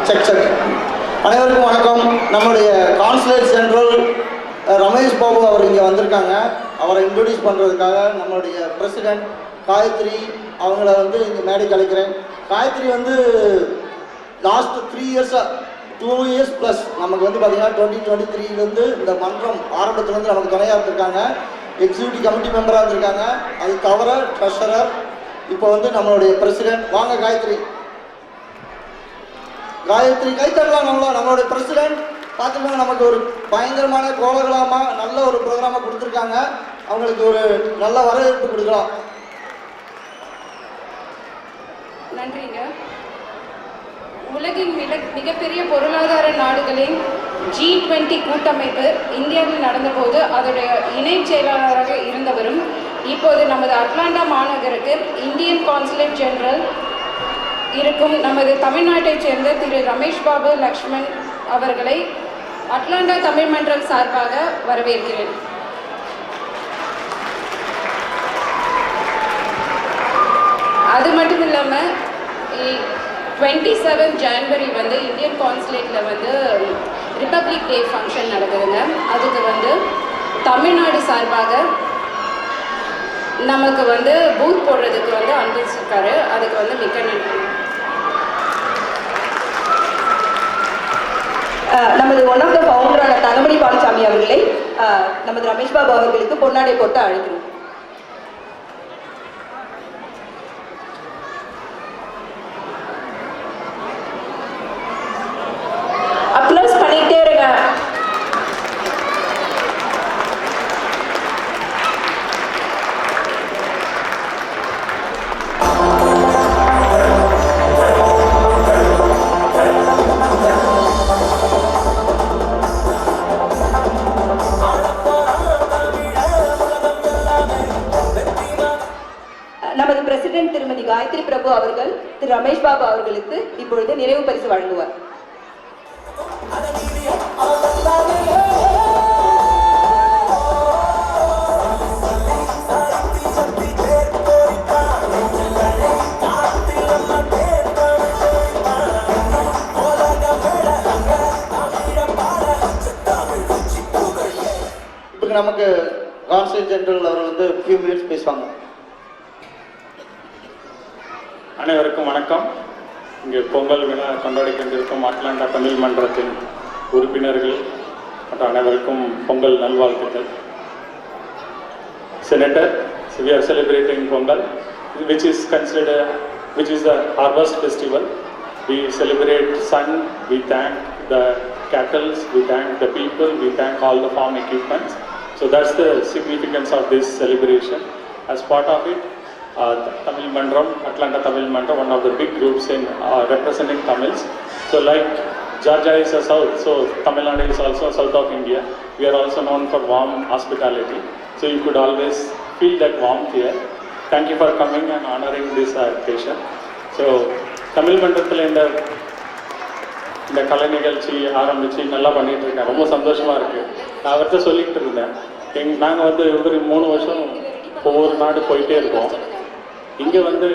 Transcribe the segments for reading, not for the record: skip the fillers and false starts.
Check check. அனைவருக்கும் வணக்கம். நம்முடைய கான்சுலேட் ஜெனரல் ரமேஷ் பாபு அவர் இங்கே வந்திருக்காங்க. அவரை இன்ட்ரடியூஸ் பண்ணுறதுக்காக நம்மளுடைய பிரசிடென்ட் காயத்ரி அவங்கள வந்து இங்கே மேடைக்கு அழைக்கிறேன். காயத்ரி வந்து லாஸ்ட் 3 இயர்ஸாக 2 இயர்ஸ் ப்ளஸ் நமக்கு வந்து பார்த்திங்கன்னா 2023 இந்த மன்றம் ஆரம்பத்துலேருந்து நமக்கு துணையாக இருந்திருக்காங்க. எக்ஸிக்யூட்டிவ் கமிட்டி மெம்பராக இருந்திருக்காங்க. அது தவிர ட்ரெஷரர், இப்போ வந்து நம்மளுடைய பிரசிடென்ட். வாங்க காயத்ரி. காயத்ரி கைத்தரலாம். நம்மளுடைய பிரசிடென்ட் பார்த்துக்கோங்க, நமக்கு ஒரு பயங்கரமான கோலகலமாக நல்ல ஒரு ப்ரோக்ராமாக கொடுத்துருக்காங்க. அவங்களுக்கு ஒரு நல்ல வரவேற்பு கொடுக்கலாம். நன்றிங்க. உலகின் மிகப்பெரிய பொருளாதார நாடுகளின் G20 கூட்டமைப்பு இந்தியாவில் நடந்தபோது அதோடைய இணை செயலாளராக இருந்தவரும் இப்போது நமது அட்லாண்டா மாநகருக்கு இந்தியன் கான்சுலேட் ஜெனரல் இருக்கும் நமது தமிழ்நாட்டைச் சேர்ந்த திரு ரமேஷ் பாபு லக்ஷ்மண் அவர்களை அட்லாண்டா தமிழ் மன்றம் சார்பாக வரவேற்கிறேன். அது மட்டும் இல்லாமல் 27 ஜனவரி வந்து இந்தியன் கான்சுலேட்டில் வந்து ரிப்பப்ளிக் டே ஃபங்க்ஷன் நடக்குதுங்க. அதுக்கு வந்து தமிழ்நாடு சார்பாக நமக்கு வந்து பூத் போடுறதுக்கு வந்து அனுப்பிச்சிருக்காரு. அதுக்கு வந்து மிக்க நன்றி. நமது ஒன் ஆஃப் த ஃபவுண்டரான தங்கமணி பாலசாமி அவர்களை நமது ரமேஷ் பாபு அவர்களுக்கு பொன்னாடை போட்டு அழைக்கிறோம். அப்ளோஸ் பண்ணிட்டே இருங்க. நமது பிரசிடென்ட் திருமதி காயத்ரி பிரபு அவர்கள் திரு ரமேஷ் பாபு அவர்களுக்கு இப்பொழுது நிறைவு பரிசு வழங்குவார். இப்போ நமக்கு கான்சுலேட் ஜெனரல் அவர் வந்து ஃபியூ மினிட்ஸ் பேசுவாங்க. அனைவருக்கும் வணக்கம். இங்கே பொங்கல் விழா கொண்டாடி கொண்டிருக்கும் அட்லாண்டா தமிழ் மன்றத்தின் உறுப்பினர்கள் மற்றும் அனைவருக்கும் பொங்கல் நல்வாழ்த்துக்கள். Senator, so we are celebrating Pongal, which is the harvest festival. We celebrate sun, we thank the cattle, we thank the people, we thank all the farm equipments. So that's the significance of this celebration. As part of it, Tamil Mandram, Atlanta Tamil Mandram, one of the big groups in representing Tamils. So like Georgia is a south, so Tamil Nadu is also south of India. We are also known for warm hospitality. So you could always feel that warmth here. Thank you for coming and honoring this occasion. So Tamil Mandrathil இந்த கலை நிகழ்ச்சி ஆரம்பித்து நல்லா பண்ணிகிட்டு இருக்கேன். ரொம்ப சந்தோஷமாக இருக்குது. நான் அவர்கிட்ட சொல்லிகிட்டு இருந்தேன், நாங்கள் வந்து ஒரு 3 வருஷம் ஒவ்வொரு நாடு போயிட்டே இருக்கோம். இங்கே வந்து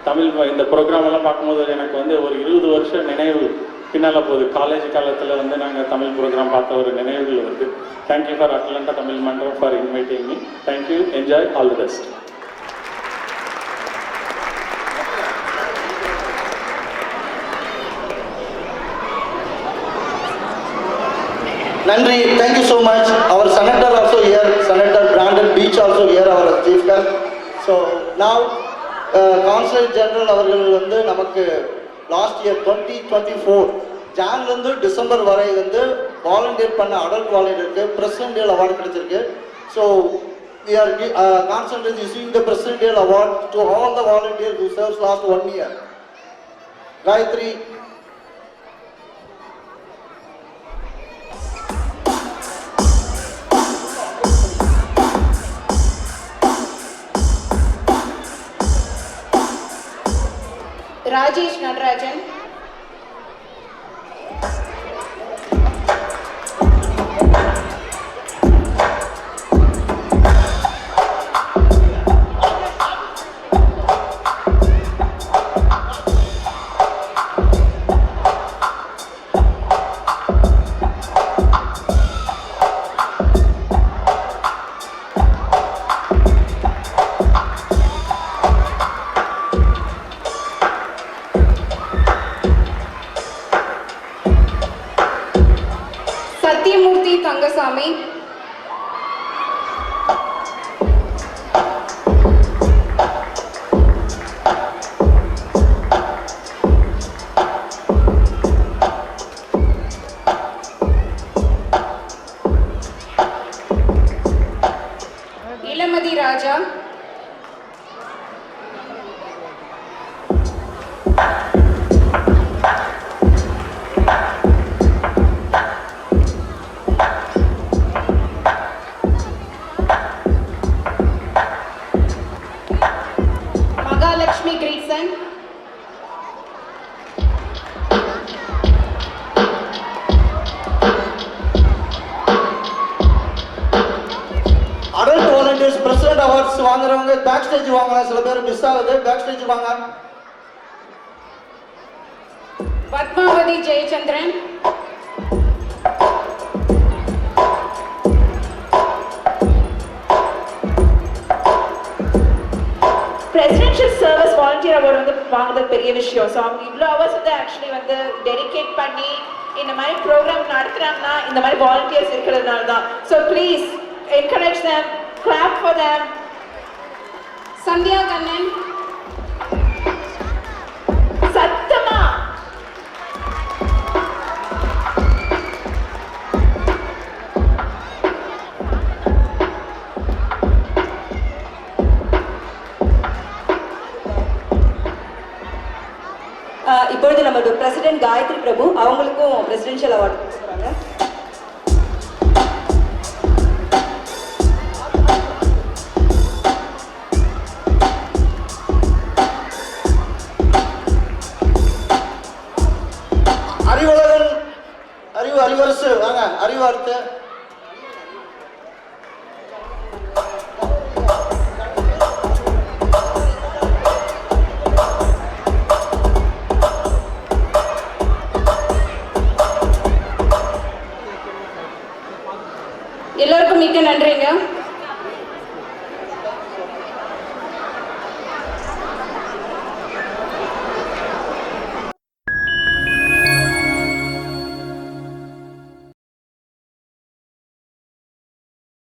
தமிழ் இந்த ப்ரோக்ராமெல்லாம் பார்க்கும்போது எனக்கு வந்து ஒரு 20 வருஷம் நினைவு பின்னால் போகுது. காலேஜ் காலத்தில் வந்து நாங்கள் தமிழ் ப்ரோக்ராம் பார்த்த ஒரு நினைவுகள் வருது. Thank you for Atlanta Tamil Mandram for inviting me. Thank you. Enjoy. All the best. நன்றி. Thank you so much. அவர் senator also here, senator Brandon Beach also here, அவர் chief guest. So now consulate general அவர்கள் வந்து நமக்கு லாஸ்ட் இயர் 2024 ஜான்லேருந்து டிசம்பர் வரை வந்து volunteer பண்ண adult வாலண்டியருக்கு president Dale award கிடைச்சிருக்கு. So we are constantly issuing the President Day Award to all the volunteers who serves last 1 year. Gayatri. Rajesh Natarajan. Rangasamy, Ilamathi Raja, Mahalakshmi Gireesan, adult volunteers president awards வாங்குறவங்க back stage வாங்கலாம். சில பேர் miss ஆகுது, back stage வாங்க. Padmavathi Jayachandran, presidential service volunteer award வந்து வாங்குறது பெரிய விஷயம். ஸோ அவங்க இவ்வளோ ஹவர்ஸ் வந்து ஆக்சுவலி வந்து டெடிகேட் பண்ணி இந்த மாதிரி ப்ரோக்ராம் நடத்துகிறாங்கன்னா இந்த மாதிரி வாலண்டியர்ஸ் இருக்கிறதுனால தான். So please encourage them, clap for them. Sandhya Kannan, சத்தமா இப்பொழுது நம்மளோட பிரசிடென்ட் காயத்ரி பிரபு அவங்களுக்கும் பிரசிடென்ஷியல் அவார்டு கொடுக்குறாங்க. அறிவரசு வாங்க, அறிவார்த்து